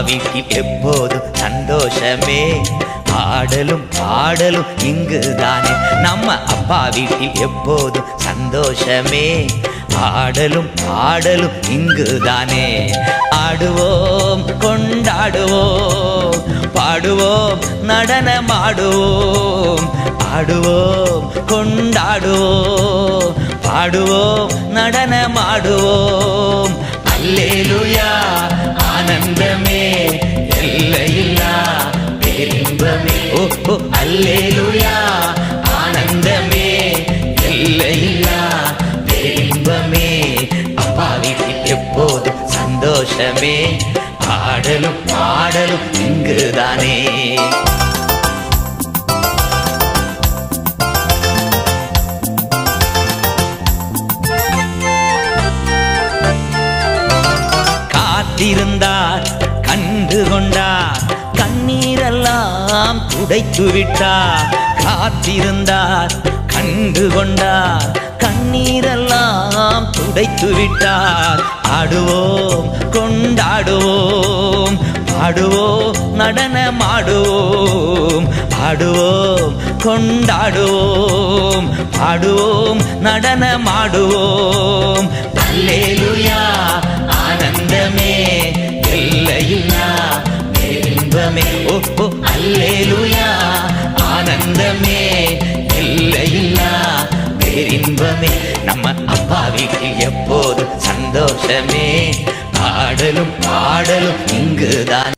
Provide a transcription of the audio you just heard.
வீட்டில் எப்போதும் சந்தோஷமே, ஆடலும் பாடலும் இங்குதானே. நம்ம அப்பா வீட்டில் எப்போதும் சந்தோஷமே, ஆடலும் பாடலும் இங்குதானே. ஆடுவோம் கொண்டாடுவோம், பாடுவோம் நடனமாடுவோம், ஆடுவோம் கொண்டாடுவோம், பாடுவோம் நடனமாடுவோம். அல்லேலூயா ஆனந்தமே, எல்லையில்லா பேரின்பமே. ஓ அல்லேலூயா ஆனந்தமே, எல்லையில்லா பேரின்பமே. அப்பா வீட்டில் எப்போதும் சந்தோஷமே, ஆடலும் பாடலும் இங்குதானே. காத்திருந்தார் கண்டு கொண்டார், கண்ணீரெல்லாம் துடைத்து விட்டார். காத்திருந்தார் கண்டு கொண்டார், கண்ணீரெல்லாம் துடைத்து விட்டார். ஆடுவோம் கொண்டாடுவோம், பாடுவோம் நடனமாடுவோம், ஆடுவோம் கொண்டாடுவோம், பாடுவோம் நடனமாடுவோம். அல்லேலூயா ஆனந்தமே, எல்லையில்லா பேரின்பமே. ஓ அல்லேலூயா ஆனந்தமே, எல்லையில்லா பேரின்பமே. நம்ம அப்பா வீட்டில் எப்போதும் சந்தோஷமே, ஆடலும் பாடலும் இங்குதான்.